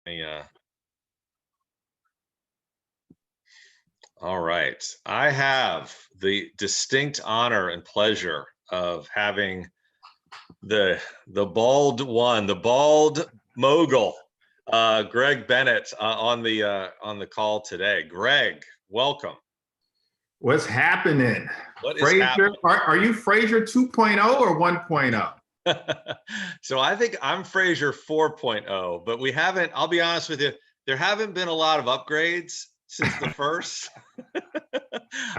Yeah. All right. I have the distinct honor and pleasure of having the bald one, the bald mogul, Greg Bennett, on the call today. Greg, welcome. What's happening? What is Frazier, happening? are you Frazier 2.0 or 1.0? So I think I'm Frazier 4.0, but we haven't, I'll be honest with you, there haven't been a lot of upgrades since the first.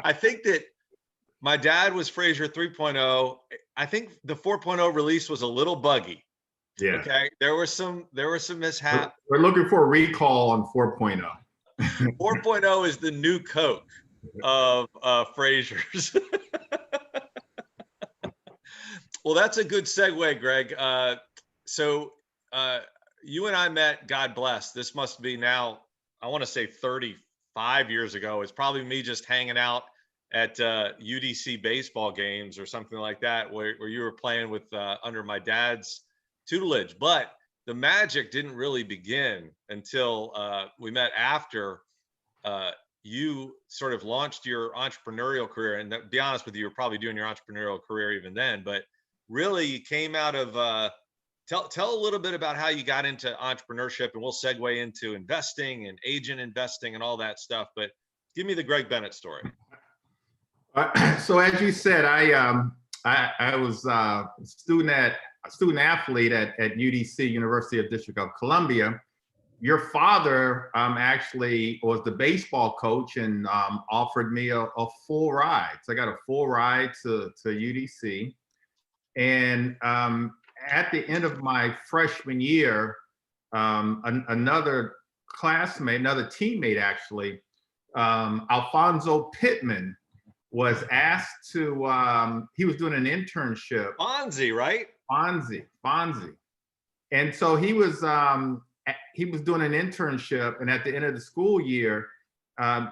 I think that my dad was Frazier 3.0. I think the 4.0 release was a little buggy. Yeah. Okay. There were some mishaps. We're looking for a recall on 4.0. 4.0 is the new Coke of Frazier's. Well, that's a good segue, Greg. So you and I met, God bless, this must be now, I want to say 35 years ago. It's probably me just hanging out at UDC baseball games or something like that, where you were playing with under my dad's tutelage. But the magic didn't really begin until we met after you sort of launched your entrepreneurial career. And to be honest with you, you're probably doing your entrepreneurial career even then, but really you came out of tell a little bit about how you got into entrepreneurship, and we'll segue into investing and agent investing and all that stuff. But give me the Greg Bennett story. So as you said, I was a student athlete at UDC, University of District of Columbia. Your father actually was the baseball coach and offered me a full ride. So I got a full ride to UDC. And at the end of my freshman year, another classmate, another teammate actually, Alfonso Pittman, was asked to, he was doing an internship. Fonzie, right? Fonzie. And so he was doing an internship, and at the end of the school year,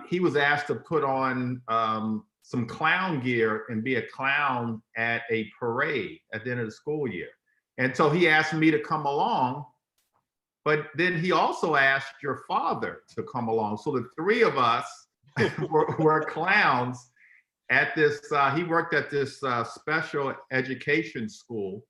he was asked to put on some clown gear and be a clown at a parade at the end of the school year. And so he asked me to come along, but then he also asked your father to come along. So the three of us were clowns at this, he worked at this special education school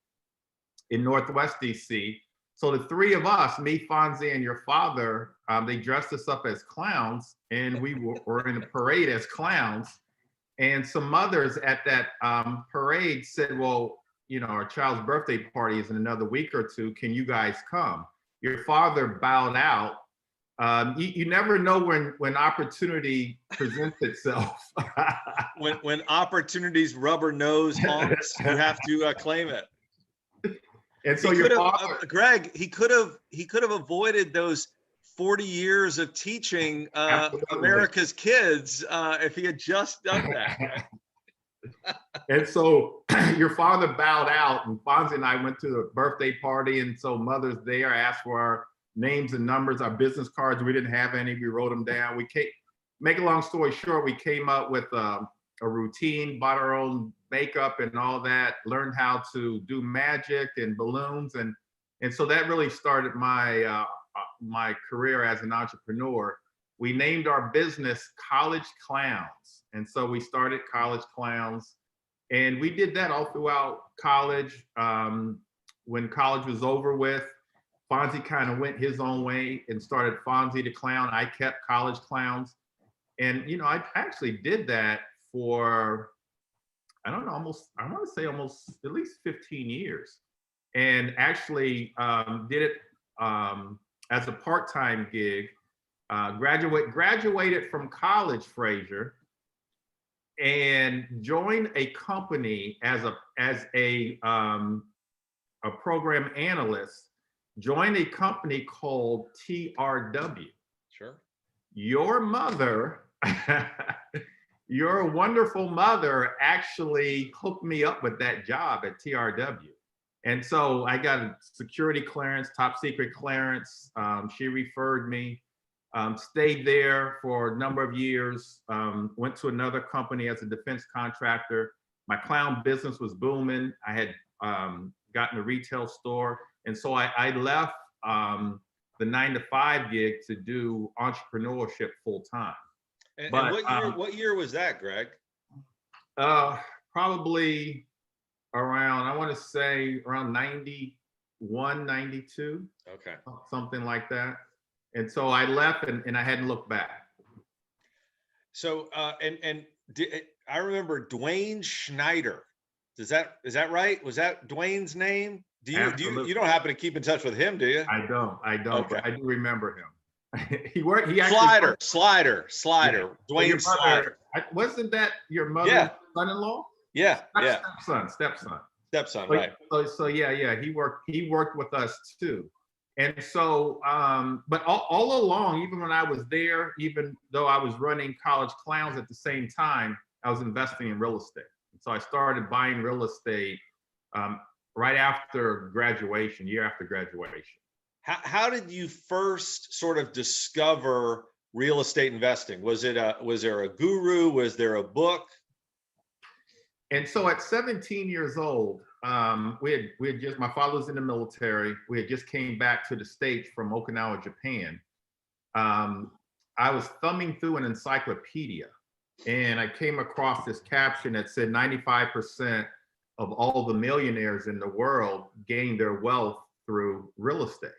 in Northwest DC. So the three of us, me, Fonzie, and your father, they dressed us up as clowns, and we were in a parade as clowns. And some mothers at that parade said, well, you know, our child's birthday party is in another week or two. Can you guys come? Your father bowed out. You never know when opportunity presents itself. when opportunities rubber nose honks, you have to claim it. And so your father, Greg, he could have avoided those 40 years of teaching America's kids if he had just done that. And so your father bowed out, and Fonzie and I went to the birthday party, and so mothers there asked for our names and numbers, our business cards. We didn't have any. We wrote them down. Make a long story short, we came up with a routine, bought our own makeup and all that, learned how to do magic and balloons, and so that really started my my career as an entrepreneur. We named our business College Clowns, and so we started College Clowns, and we did that all throughout college. When college was over with, Fonzie kind of went his own way and started Fonzie the Clown. I kept College Clowns, and you know, I actually did that for, I don't know, I want to say almost at least 15 years, and actually did it as a part-time gig. Graduated from college, Frazier, and joined a company as a program analyst. Joined a company called TRW. Sure. Your mother, your wonderful mother, actually hooked me up with that job at TRW. And so I got a security clearance, top secret clearance. She referred me, stayed there for a number of years, went to another company as a defense contractor. My clown business was booming. I had gotten a retail store. And so I left the 9-to-5 gig to do entrepreneurship full time. And But what year was that, Greg? probably around, I want to say around 91, 92, Okay. something like that. And so I left and I hadn't looked back. So I remember Dwayne Schneider. Is that right? Was that Dwayne's name? Absolutely. You don't happen to keep in touch with him, do you? I don't, Okay. but I do remember him. He actually Slider. Yeah. Dwayne Slider. Wasn't that your mother's son-in-law? Yeah. Stepson, right. So yeah, he worked with us too. And so, but all along, even when I was there, even though I was running College Clowns at the same time, I was investing in real estate. And so I started buying real estate right after graduation, year after graduation. How did you first sort of discover real estate investing? Was there a guru? Was there a book? And so at 17 years old, we had just, my father was in the military. We had just came back to the States from Okinawa, Japan. I was thumbing through an encyclopedia and I came across this caption that said 95% of all the millionaires in the world gain their wealth through real estate.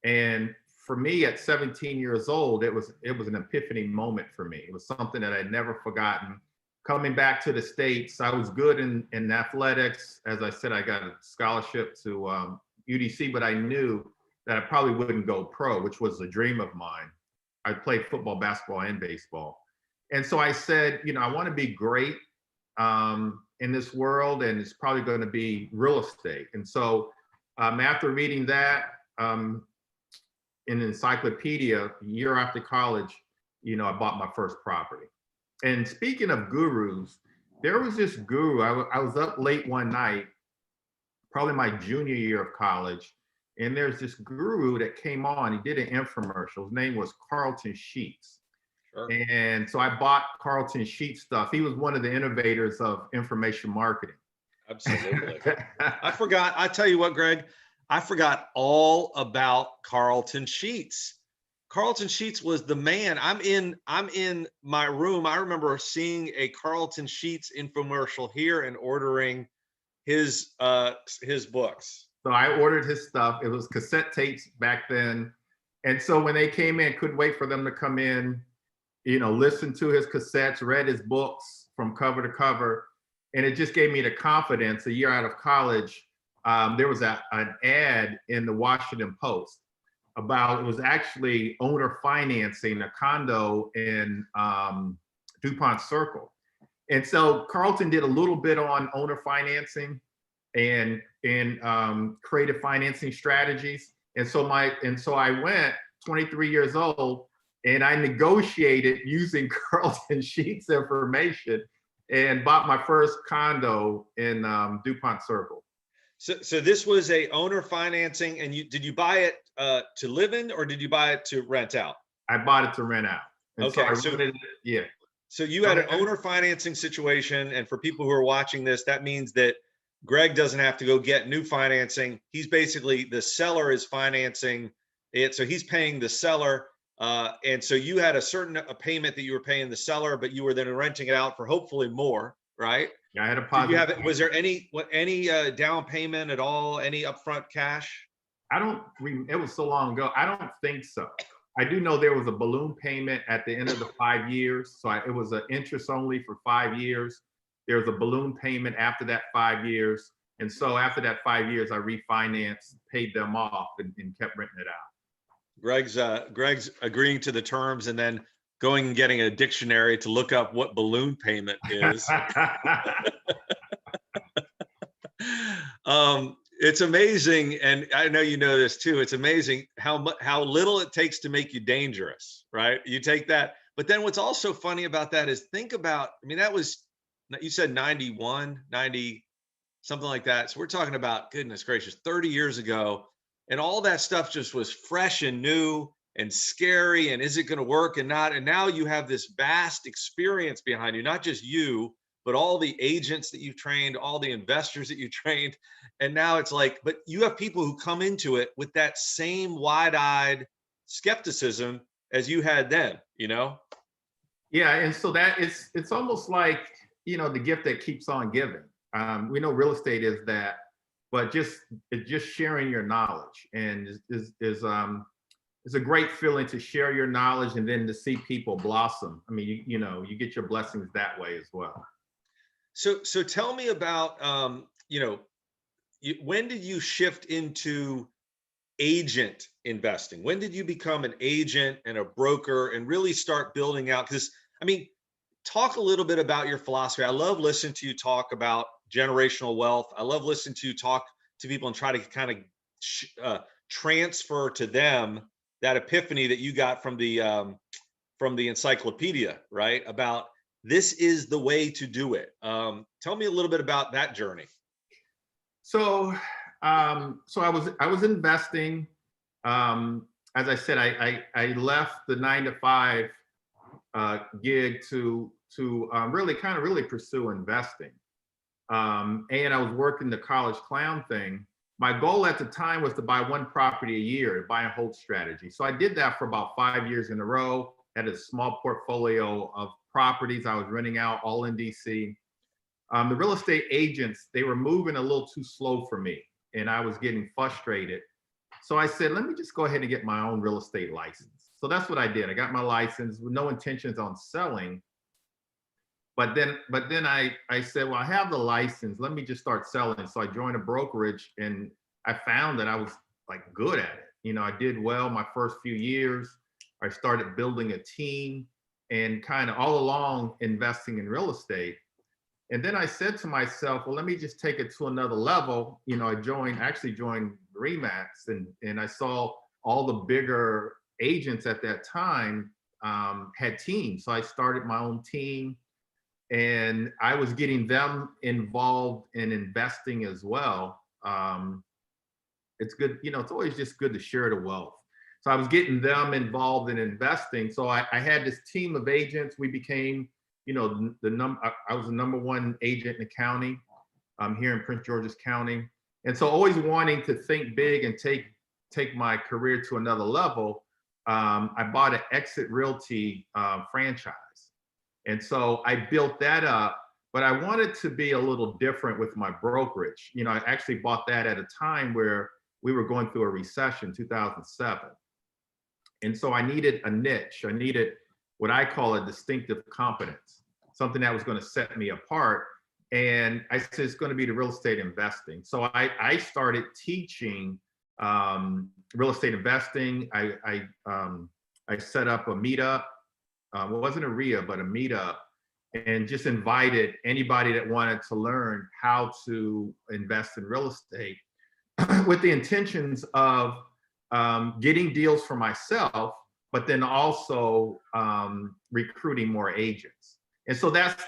And for me at 17 years old, it was an epiphany moment for me. It was something that I'd never forgotten. Coming back to the States, I was good in athletics. As I said, I got a scholarship to UDC, but I knew that I probably wouldn't go pro, which was a dream of mine. I played football, basketball, and baseball. And so I said, I want to be great in this world, and it's probably going to be real estate. And so after reading that in an encyclopedia, a year after college, I bought my first property. And speaking of gurus, there was this guru. I was up late one night, probably my junior year of college, and there's this guru that came on. He did an infomercial. His name was Carlton Sheets. Sure. And so I bought Carlton Sheets stuff. He was one of the innovators of information marketing. Absolutely. I tell you what, Greg, I forgot all about Carlton Sheets. Carlton Sheets was the man. I'm in my room. I remember seeing a Carlton Sheets infomercial here and ordering his books. So I ordered his stuff. It was cassette tapes back then. And so when they came in, couldn't wait for them to come in, listen to his cassettes, read his books from cover to cover. And it just gave me the confidence. A year out of college, there was an ad in the Washington Post about, it was actually owner financing a condo in DuPont Circle. And so Carlton did a little bit on owner financing and creative financing strategies. And so I went 23 years old and I negotiated using Carlton Sheets information and bought my first condo in DuPont Circle. So this was a owner financing, and did you buy it to live in, or did you buy it to rent out? I bought it to rent out. And okay, yeah. So you had an owner financing situation, and for people who are watching this, that means that Greg doesn't have to go get new financing. He's basically, the seller is financing it, so he's paying the seller, and so you had a payment that you were paying the seller, but you were then renting it out for hopefully more, right? Yeah, I had a positive. Did you have it? Was there any down payment at all? Any upfront cash? It was so long ago. I don't think so. I do know there was a balloon payment at the end of the 5 years. So it was an interest only for 5 years. There was a balloon payment after that 5 years. And so after that 5 years, I refinanced, paid them off, and kept renting it out. Greg's agreeing to the terms and then going and getting a dictionary to look up what balloon payment is. It's amazing, and I know you know this too. It's amazing how little it takes to make you dangerous, right? You take that, but then what's also funny about that is, think about, that was, you said 91, 90, something like that. So we're talking about, goodness gracious, 30 years ago, and all that stuff just was fresh and new and scary, and is it going to work and not? And now you have this vast experience behind you, not just you, but all the agents that you've trained, all the investors that you trained. And now it's like, but you have people who come into it with that same wide-eyed skepticism as you had then, you know? Yeah, and so that it's almost like, the gift that keeps on giving. We know real estate is that, but it's just sharing your knowledge, and it's a great feeling to share your knowledge and then to see people blossom. I mean, you get your blessings that way as well. So tell me about, when did you shift into agent investing? When did you become an agent and a broker and really start building out? Because I mean, talk a little bit about your philosophy. I love listening to you talk about generational wealth. I love listening to you talk to people and try to kind of transfer to them that epiphany that you got from the encyclopedia, right? About this is the way to do it. Tell me a little bit about that journey. So, so I was investing. As I said, I left the 9 to 5 gig to really pursue investing. And I was working the college clown thing. My goal at the time was to buy one property a year, buy and hold strategy. So I did that for about 5 years in a row. Had a small portfolio of properties I was renting out, all in DC. The real estate agents, they were moving a little too slow for me, and I was getting frustrated. So I said, let me just go ahead and get my own real estate license. So that's what I did. I got my license with no intentions on selling. But then I said, well, I have the license. Let me just start selling. So I joined a brokerage, and I found that I was like good at it. I did well my first few years. I started building a team and kind of all along investing in real estate. And then I said to myself, well, let me just take it to another level. I actually joined Remax, and I saw all the bigger agents at that time had teams. So I started my own team, and I was getting them involved in investing as well. It's good, it's always just good to share the wealth. So I was getting them involved in investing. So I had this team of agents. We became, I was the #1 agent in the county here in Prince George's County. And so always wanting to think big and take my career to another level, I bought an Exit Realty franchise. And so I built that up, but I wanted to be a little different with my brokerage. I actually bought that at a time where we were going through a recession, 2007. And so I needed a niche. I needed what I call a distinctive competence, something that was going to set me apart. And I said, it's going to be the real estate investing. So I started teaching real estate investing. I set up a meetup. It wasn't a RIA, but a meetup, and just invited anybody that wanted to learn how to invest in real estate with the intentions of getting deals for myself, but then also recruiting more agents. And so that's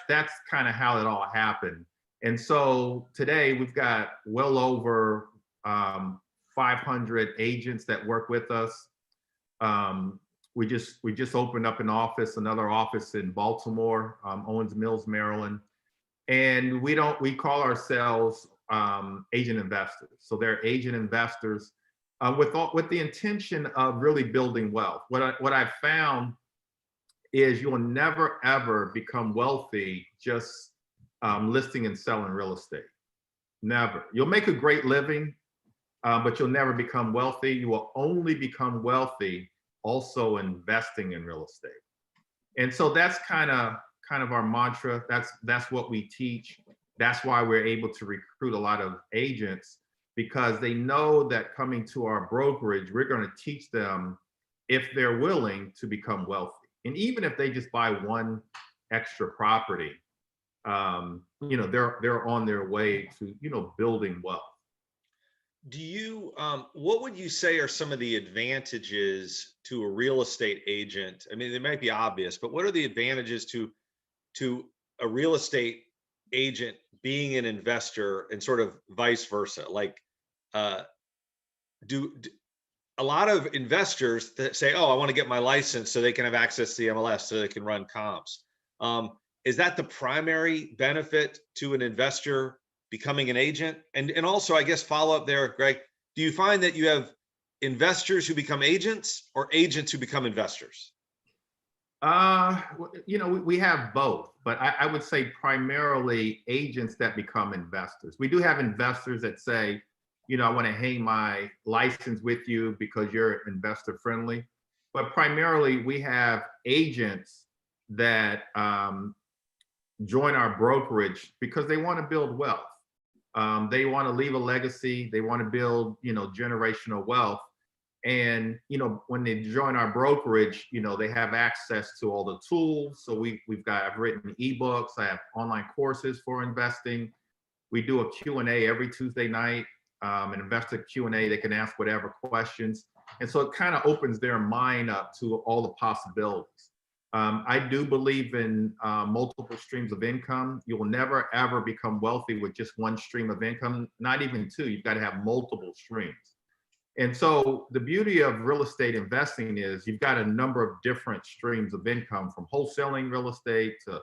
kind of how it all happened. And so today we've got well over 500 agents that work with us. We just opened up another office in Baltimore, Owens Mills, Maryland. And we call ourselves agent investors. So they're agent investors with the intention of really building wealth. What I've found is you will never ever become wealthy just listing and selling real estate. Never. You'll make a great living, but you'll never become wealthy. You will only become wealthy also investing in real estate. And so that's kind of our mantra. That's what we teach. That's why we're able to recruit a lot of agents, because they know that coming to our brokerage, we're going to teach them, if they're willing, to become wealthy. And even if they just buy one extra property, they're on their way to, building wealth. Do you, what would you say are some of the advantages to a real estate agent? I mean, they might be obvious, but what are the advantages to a real estate agent being an investor and sort of vice versa? Like, do a lot of investors that say, oh, I want to get my license so they can have access to the MLS so they can run comps. is that the primary benefit to an investor becoming an agent? And also, I guess, follow up there, Greg, do you find that you have investors who become agents or agents who become investors? We have both, but I would say primarily agents that become investors. We do have investors that say, I want to hang my license with you because you're investor friendly. But primarily, we have agents that join our brokerage because they want to build wealth. They want to leave a legacy. They want to build, generational wealth. And, when they join our brokerage, they have access to all the tools. So I've written ebooks. I have online courses for investing. We do a Q&A every Tuesday night, an investor Q&A. They can ask whatever questions. And so it kind of opens their mind up to all the possibilities. I do believe in multiple streams of income. You will never, ever become wealthy with just one stream of income, not even two. You've got to have multiple streams. And so the beauty of real estate investing is you've got a number of different streams of income, from wholesaling real estate to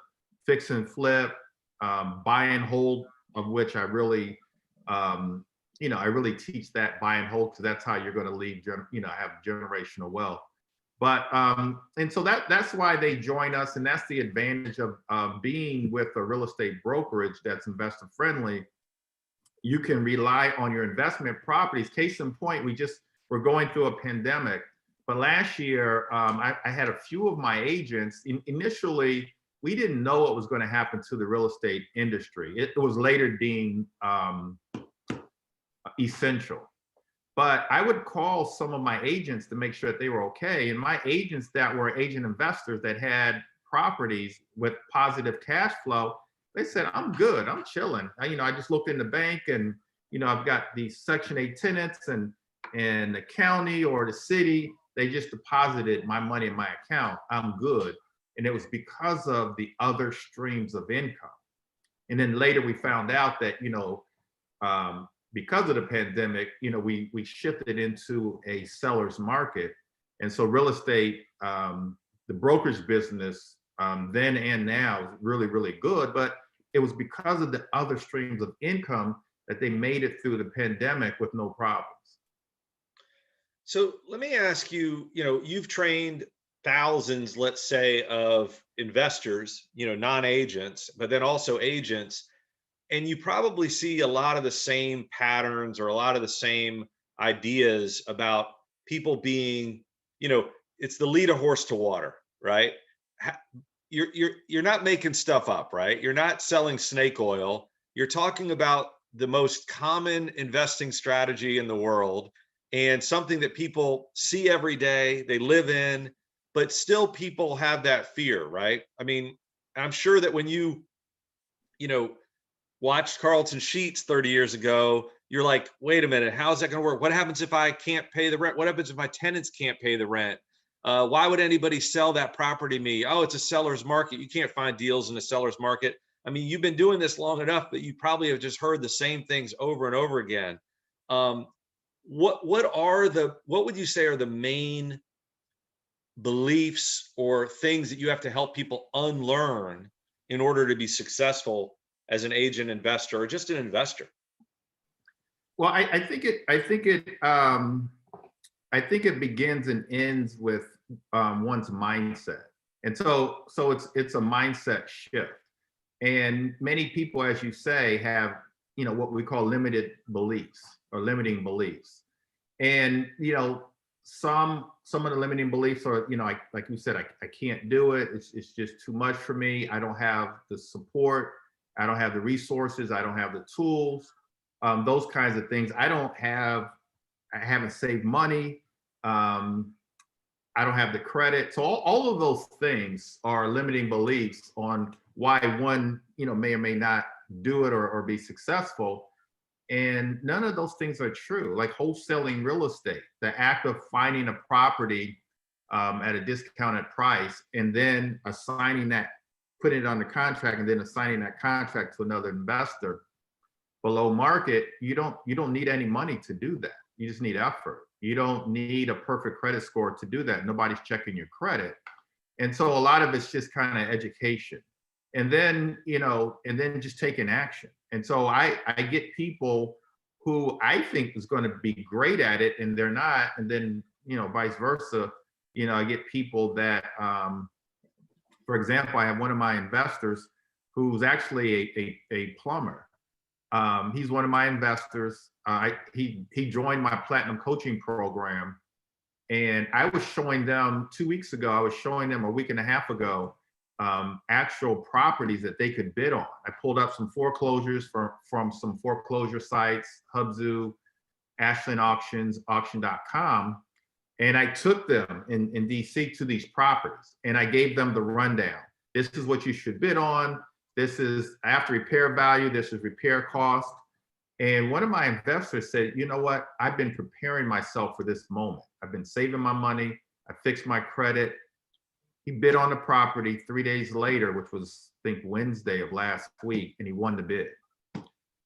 fix and flip, buy and hold, of which I really, I really teach that buy and hold, because that's how you're going to leave, have generational wealth. But and so that's why they join us, and that's the advantage of being with a real estate brokerage that's investor friendly. You can rely on your investment properties. Case in point, we're going through a pandemic, but last year I had a few of my agents. Initially, we didn't know what was going to happen to the real estate industry. It was later deemed essential. But I would call some of my agents to make sure that they were okay. And my agents that were agent investors that had properties with positive cash flow, they said, I'm good, I'm chilling. I just looked in the bank and, I've got these Section 8 tenants and the county or the city, they just deposited my money in my account. I'm good. And it was because of the other streams of income. And then later we found out that, because of the pandemic, we shifted into a seller's market. And so real estate, the brokerage business, then and now is really, really good. But it was because of the other streams of income that they made it through the pandemic with no problems. So let me ask you, you've trained thousands, let's say, of investors, non-agents, but then also agents. And you probably see a lot of the same patterns or a lot of the same ideas about people being, it's the lead a horse to water, right? You're not making stuff up, right? You're not selling snake oil. You're talking about the most common investing strategy in the world, and something that people see every day, they live in, but still people have that fear, right? I mean, I'm sure that when you watched Carlton Sheets 30 years ago, you're like, wait a minute, how's that going to work? What happens if I can't pay the rent? What happens if my tenants can't pay the rent? Why would anybody sell that property to me? Oh, it's a seller's market. You can't find deals in a seller's market. I mean, you've been doing this long enough that you probably have just heard the same things over and over again. What would you say are the main beliefs or things that you have to help people unlearn in order to be successful as an agent investor or just an investor? Well, I think it begins and ends with one's mindset. And so it's a mindset shift. And many people, as you say, have, what we call limited beliefs or limiting beliefs. And, some of the limiting beliefs are, like you said, I can't do it. It's just too much for me. I don't have the support. I don't have the resources. I don't have the tools. Those kinds of things. I haven't saved money. I don't have the credit. So all of those things are limiting beliefs on why one, may or may not do it or be successful. And none of those things are true. Like wholesaling real estate, the act of finding a property at a discounted price and then assigning that, putting it under contract and then assigning that contract to another investor below market, you don't need any money to do that. You just need effort. You don't need a perfect credit score to do that. Nobody's checking your credit. And so a lot of it's just kind of education. and then, and then just taking action. And so I get people who I think is going to be great at it and they're not. And then, vice versa, I get people that, for example, I have one of my investors who's actually a plumber. He's one of my investors. He joined my platinum coaching program. And I was showing them 2 weeks ago, I was showing them a week and a half ago, actual properties that they could bid on. I pulled up some foreclosures from some foreclosure sites, Hubzu, Ashland Auctions, auction.com. And I took them in DC to these properties and I gave them the rundown. This is what you should bid on. This is after repair value. This is repair cost. And one of my investors said, you know what? I've been preparing myself for this moment. I've been saving my money. I fixed my credit. He bid on the property 3 days later, which was, I think, Wednesday of last week, and he won the bid.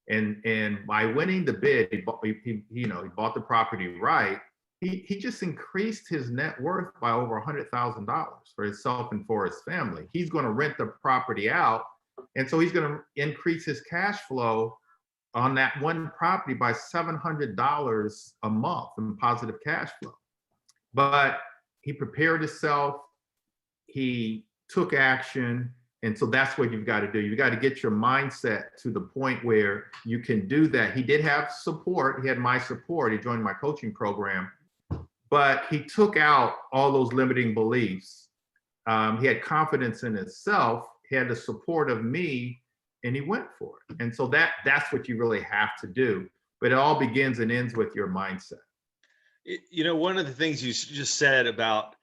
And by winning the bid, he bought the property right. He just increased his net worth by over $100,000 for himself and for his family. He's going to rent the property out, and so he's going to increase his cash flow on that one property by $700 a month in positive cash flow. But he prepared himself, he took action, and so that's what you've got to do. You've got to get your mindset to the point where you can do that. He did have support. He had my support. He joined my coaching program, but he took out all those limiting beliefs. He had confidence in himself. He had the support of me, and he went for it. And so that's what you really have to do. But it all begins and ends with your mindset. One of the things you just said about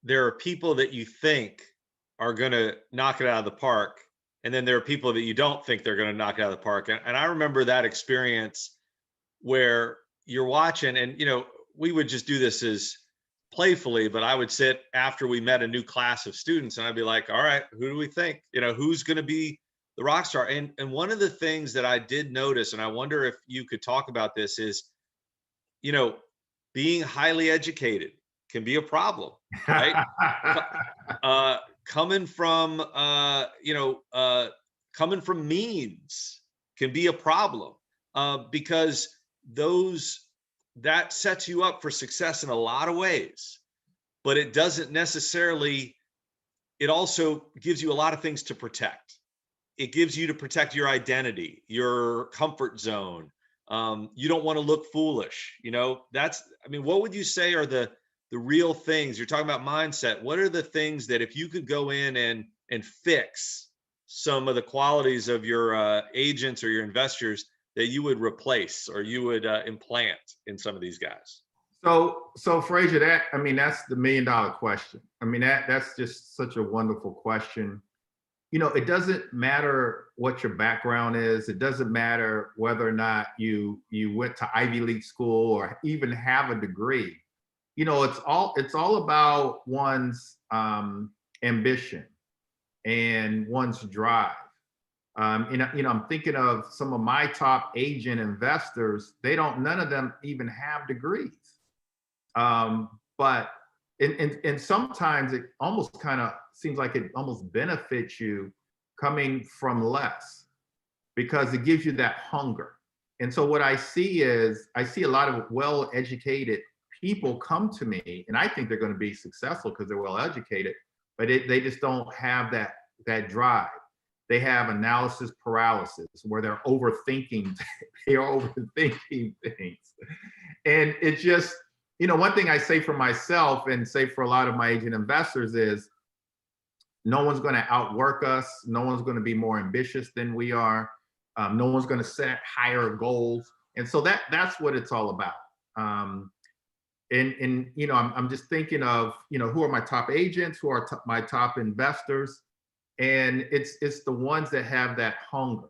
there are people that you think are going to knock it out of the park, and then there are people that you don't think they're going to knock it out of the park. And I remember that experience where you're watching, and we would just do this as playfully, but I would sit after we met a new class of students and I'd be like, all right, who do we think, who's going to be the rock star? And one of the things that I did notice, and I wonder if you could talk about this, is, being highly educated can be a problem, right? Coming from means can be a problem, because that sets you up for success in a lot of ways, but it doesn't necessarily. It also gives you a lot of things to protect. It gives you to protect your identity, your comfort zone. You don't want to look foolish. What would you say are the real things? You're talking about mindset. What are the things that if you could go in and fix some of the qualities of your agents or your investors that you would replace or you would implant in some of these guys? So Frazier, that's the $1 million question. That's just such a wonderful question. It doesn't matter what your background is. It doesn't matter whether or not you went to Ivy League school or even have a degree. It's all about one's ambition and one's drive. I'm thinking of some of my top agent investors. None of them even have degrees. But sometimes it almost kind of seems like it almost benefits you coming from less, because it gives you that hunger. And so what I see is a lot of well-educated people come to me, and I think they're going to be successful because they're well-educated, but they just don't have that drive. They have analysis paralysis where they're overthinking. They're overthinking things. And it's just, one thing I say for myself and say for a lot of my agent investors is no one's going to outwork us. No one's going to be more ambitious than we are. No one's going to set higher goals. And so that's what it's all about. I'm just thinking of, who are my top agents, who are my top investors. And it's the ones that have that hunger,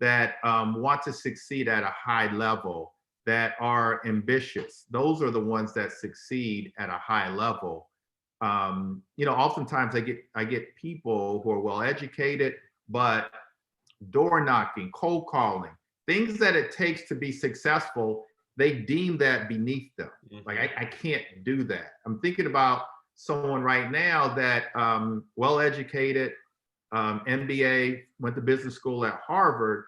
that want to succeed at a high level, that are ambitious. Those are the ones that succeed at a high level. Oftentimes I get people who are well educated, but door knocking, cold calling, things that it takes to be successful, they deem that beneath them. Like I can't do that. I'm thinking about someone right now that well educated, MBA, went to business school at Harvard,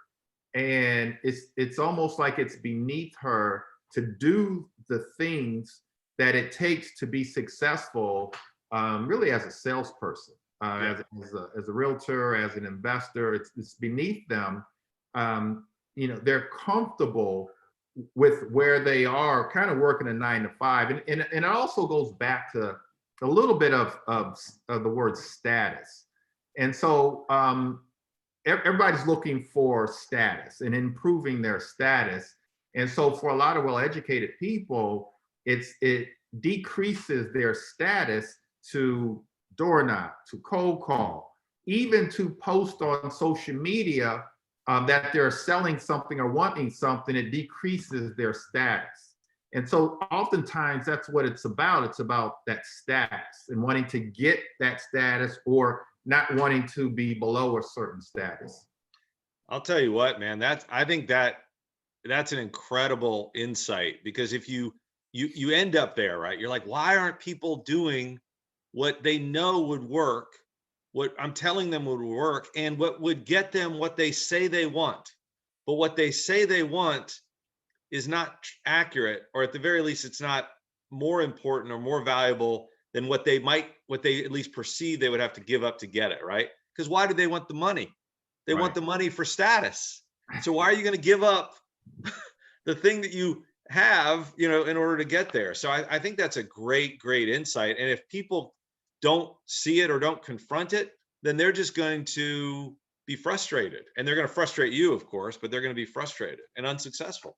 and it's almost like it's beneath her to do the things that it takes to be successful, really as a salesperson, as a realtor, as an investor. It's beneath them. They're comfortable with where they are, kind of working a 9 to 5, and it also goes back to a little bit of the word status. And so everybody's looking for status and improving their status. And so for a lot of well-educated people, it decreases their status to door knock, to cold call, even to post on social media that they're selling something or wanting something. It decreases their status. And so oftentimes that's what it's about. It's about that status and wanting to get that status, or not wanting to be below a certain status. I'll tell you what, man, I think that's an incredible insight, because if you end up there, right? You're like, why aren't people doing what they know would work, what I'm telling them would work, and what would get them what they say they want? But what they say they want is not accurate, or at the very least, it's not more important or more valuable than what they at least perceive they would have to give up to get it, right? Because why do they want the money? They want the money for status. So why are you going to give up the thing that you have, in order to get there? So I think that's a great insight. And if people don't see it or don't confront it, then they're just going to be frustrated, and they're going to frustrate you, of course, but they're going to be frustrated and unsuccessful,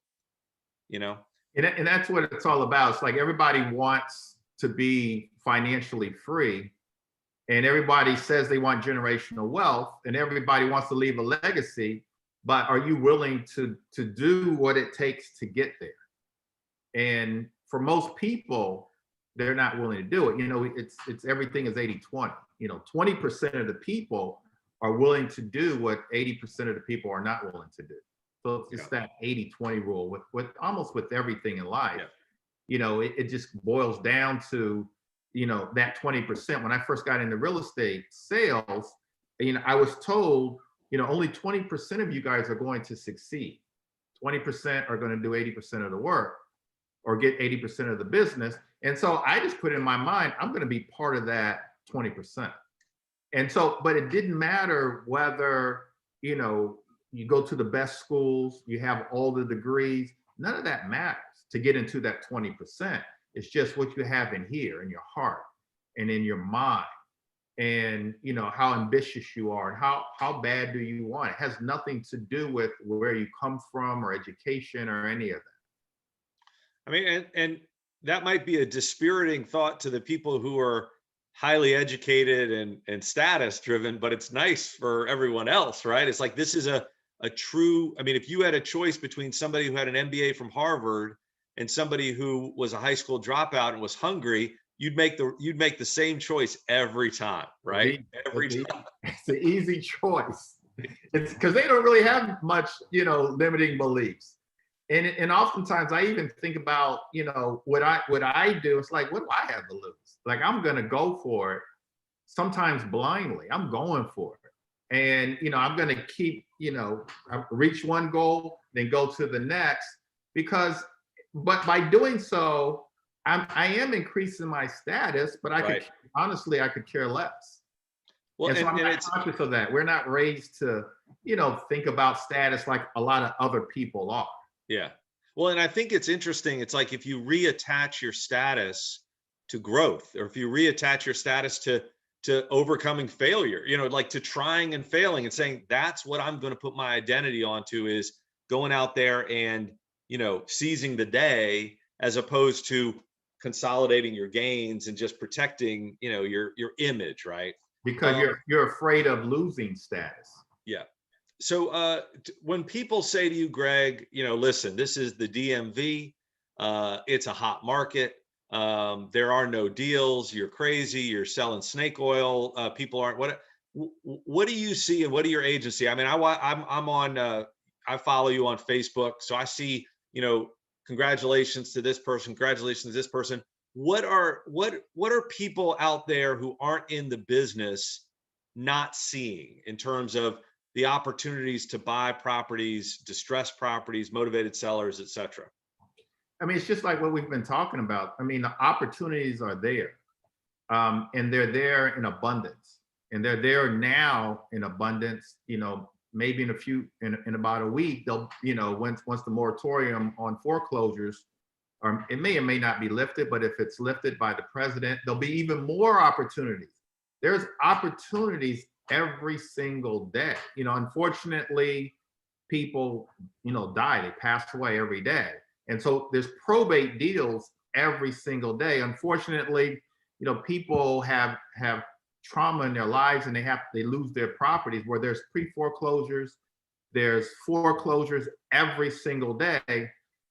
And that's what it's all about. It's like everybody wants to be financially free, and everybody says they want generational wealth, and everybody wants to leave a legacy, but are you willing to do what it takes to get there? And for most people, they're not willing to do it. It's everything is 80-20. 20% of the people are willing to do what 80% of the people are not willing to do. So it's that 80-20 rule with almost with everything in life. It just boils down to, that 20%. When I first got into real estate sales, I was told, only 20% of you guys are going to succeed. 20% are going to do 80% of the work, or get 80% of the business. And so I just put in my mind, I'm going to be part of that 20%. And so, but it didn't matter whether, you go to the best schools, you have all the degrees, none of that matters to get into that 20%. It's just what you have in here, in your heart and in your mind, and how ambitious you are, and how bad do you want. It has nothing to do with where you come from or education or any of that. I mean, and that might be a dispiriting thought to the people who are highly educated and status driven, but it's nice for everyone else, right? It's like, this is a true, I mean, if you had a choice between somebody who had an MBA from Harvard and somebody who was a high school dropout and was hungry, you'd make the same choice every time, right? Every time. It's an easy choice. It's because they don't really have much, limiting beliefs. And oftentimes I even think about, what I do. It's like, what do I have to lose? Like, I'm going to go for it, sometimes blindly. I'm going for it. And, I'm going to keep, reach one goal, then go to the next, but by doing so, I am increasing my status, but I could care less. Well, and so I'm not conscious of that. We're not raised to, think about status like a lot of other people are. Yeah. Well, and I think it's interesting. It's like, if you reattach your status to growth, or if you reattach your status to overcoming failure, like to trying and failing and saying, that's what I'm going to put my identity onto, is going out there and, seizing the day, as opposed to consolidating your gains and just protecting, your image, right? Because you're afraid of losing status. Yeah. So when people say to you, Greg, listen, this is the DMV, it's a hot market. There are no deals. You're crazy. You're selling snake oil. People aren't. What do you see, and what do your agents see? I mean, I'm on. I follow you on Facebook, so I see. Congratulations to this person. Congratulations to this person. What are people out there who aren't in the business not seeing in terms of the opportunities to buy properties, distressed properties, motivated sellers, et cetera? I mean, it's just like what we've been talking about. I mean, the opportunities are there, and they're there in abundance, and they're there now in abundance. You know, maybe in about a week, they'll, you know, once the moratorium on foreclosures, it may or may not be lifted, but if it's lifted by the president, there'll be even more opportunities. There's opportunities every single day. You know, unfortunately, people, you know, die, they pass away every day. And so there's probate deals every single day. Unfortunately, you know, people have trauma in their lives and they lose their properties, where there's pre-foreclosures, there's foreclosures every single day.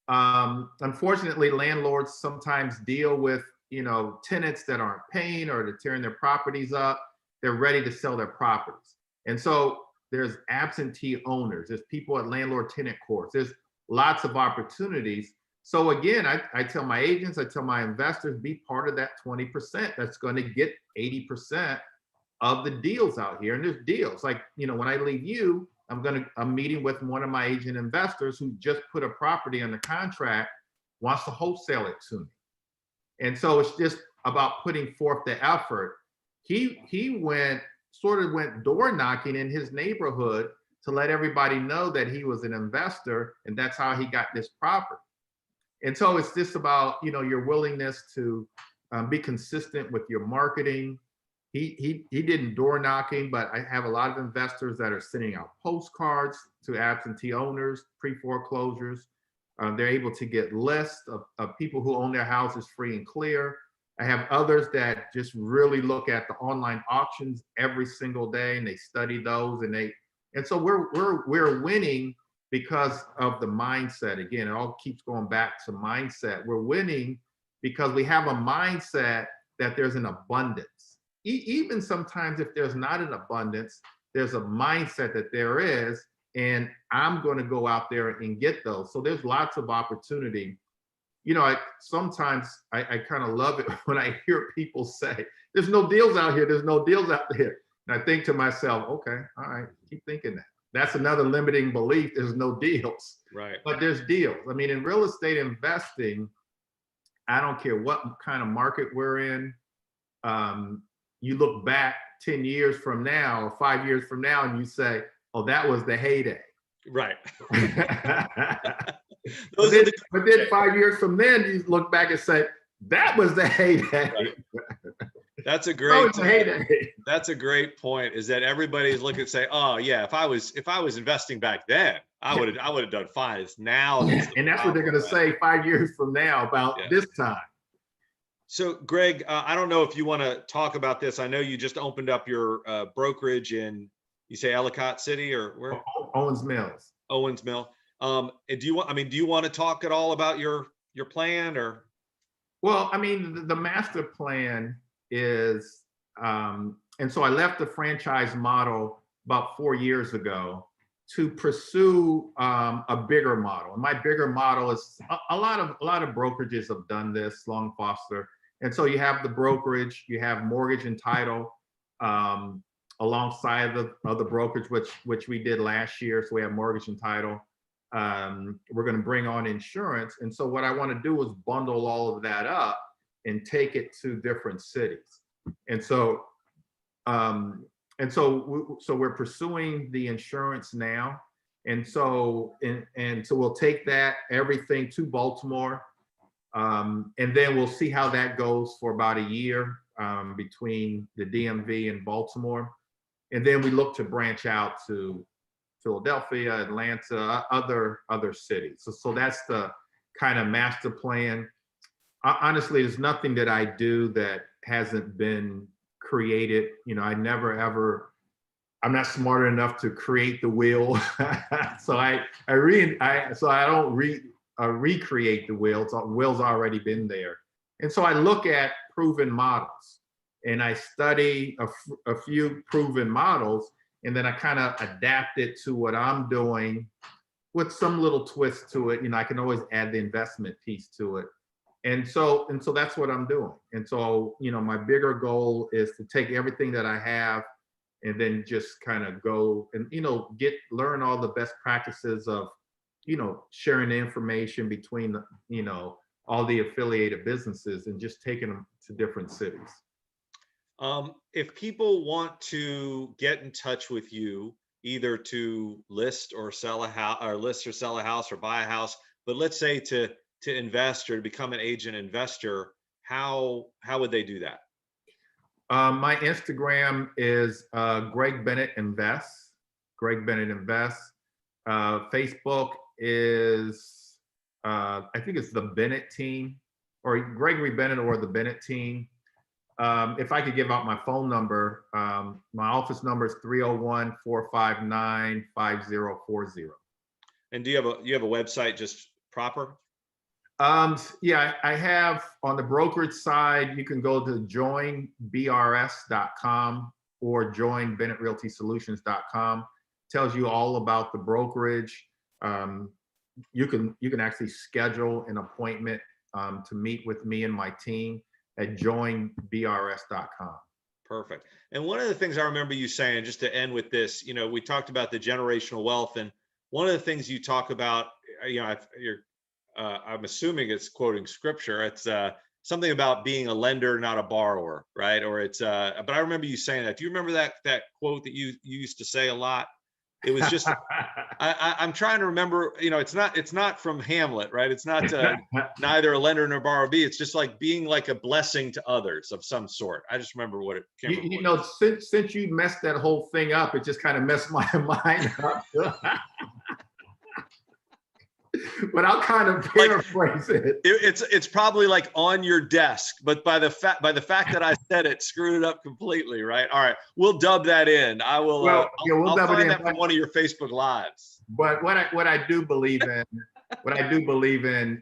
Unfortunately, landlords sometimes deal with, you know, tenants that aren't paying or they're tearing their properties up. They're ready to sell their properties. And so there's absentee owners, there's people at landlord tenant courts, there's lots of opportunities. So again, I tell my agents, I tell my investors, be part of that 20% that's going to get 80% of the deals out here. And there's deals like, you know, when I leave you, I'm meeting with one of my agent investors who just put a property under contract, wants to wholesale it to me. And so it's just about putting forth the effort. He went door knocking in his neighborhood to let everybody know that he was an investor, and that's how he got this property. And so it's just about, you know, your willingness to be consistent with your marketing. He didn't door knocking, but I have a lot of investors that are sending out postcards to absentee owners, pre-foreclosures. They're able to get lists of people who own their houses free and clear. I have others that just really look at the online auctions every single day, and they study those, and so we're winning because of the mindset. Again, it all keeps going back to mindset. We're winning because we have a mindset that there's an abundance. Even sometimes if there's not an abundance, there's a mindset that there is, and I'm going to go out there and get those. So there's lots of opportunity. You know, sometimes I kind of love it when I hear people say, there's no deals out here, there's no deals out there. And I think to myself, okay, all right, keep thinking that. That's another limiting belief, there's no deals. Right. But there's deals. I mean, in real estate investing, I don't care what kind of market we're in. You look back 10 years from now or 5 years from now and you say, oh, that was the heyday. Right. But then 5 years from then, you look back and say, that was the heyday. Right. That's a great heyday. That's a great point, is that everybody's looking and say, oh yeah, if I was investing back then, I would have done fine. It's now. And that's what they're going to say 5 years from now about this time. So Greg, I don't know if you want to talk about this. I know you just opened up your brokerage in, you say Ellicott City or where? Owens Mills. Owens Mill. And do you want to talk at all about your plan or? Well, I mean, the master plan is, and so I left the franchise model about 4 years ago to pursue a bigger model. And my bigger model is a lot of brokerages have done this, Long Foster. And so you have the brokerage, you have mortgage and title alongside of the brokerage, which we did last year. So we have mortgage and title. We're going to bring on insurance. And so what I want to do is bundle all of that up and take it to different cities. And so we're pursuing the insurance now. And so we'll take that everything to Baltimore. And then we'll see how that goes for about a year between the DMV and Baltimore. And then we look to branch out to Philadelphia, Atlanta, other cities. So that's the kind of master plan. Honestly, there's nothing that I do that hasn't been created. You know, I'm not smart enough to create the wheel. So I don't recreate the wheel. The wheel's already been there. And so I look at proven models and I study a few proven models, and then I kind of adapt it to what I'm doing with some little twist to it. You know, I can always add the investment piece to it. And so that's what I'm doing. And so, you know, my bigger goal is to take everything that I have and then just kind of go and, learn all the best practices of, sharing the information between the, all the affiliated businesses and just taking them to different cities. If people want to get in touch with you, either to list or sell a house, or list or sell a house or buy a house, but let's say to invest or to become an agent investor, how would they do that? My Instagram is Greg Bennett Invests. Greg Bennett Invests. Facebook is I think it's the Bennett Team, or Gregory Bennett or the Bennett Team. If I could give out my phone number, my office number is 301-459-5040. And do you have a website just proper? Yeah, I have on the brokerage side, you can go to joinbrs.com or joinbennettrealtysolutions.com. Tells you all about the brokerage. You can actually schedule an appointment to meet with me and my team at joinbrs.com. Perfect. And one of the things I remember you saying, just to end with this, we talked about the generational wealth, and one of the things you talk about, I'm assuming it's quoting scripture. It's something about being a lender, not a borrower, right? Or it's, but I remember you saying that. Do you remember that quote that you used to say a lot? It was just, I'm trying to remember, it's not from Hamlet, right? It's not neither a lender nor borrower be. It's just like being like a blessing to others of some sort. I just remember what it came. Since you messed that whole thing up, it just kind of messed my mind up. But I'll kind of paraphrase it. It's probably like on your desk, but by the fact that I said it, screwed it up completely, right? All right, we'll dub that in. I will. Well, I'll find that from one of your Facebook lives. But what I do believe in,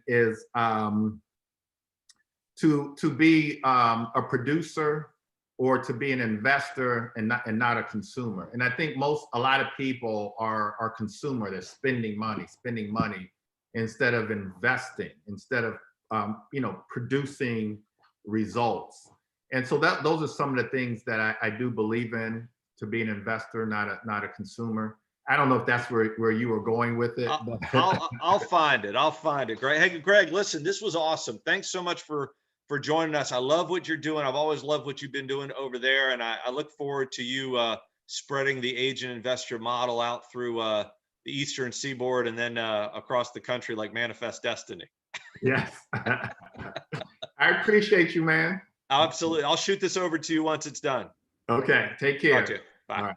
is to be a producer or to be an investor and not a consumer. And I think a lot of people are consumer. They're spending money instead of investing, instead of producing results. And so those are some of the things that I do believe in, to be an investor, not a consumer. I don't know if that's where you were going with it. I'll find it. Greg. Hey, Greg, listen, this was awesome. Thanks so much for joining us. I love what you're doing. I've always loved what you've been doing over there. And I look forward to you spreading the agent investor model out through the Eastern Seaboard and then across the country like Manifest Destiny. Yes. I appreciate you, man. Absolutely. I'll shoot this over to you once it's done. Okay. Take care. Talk to you. Bye. All right.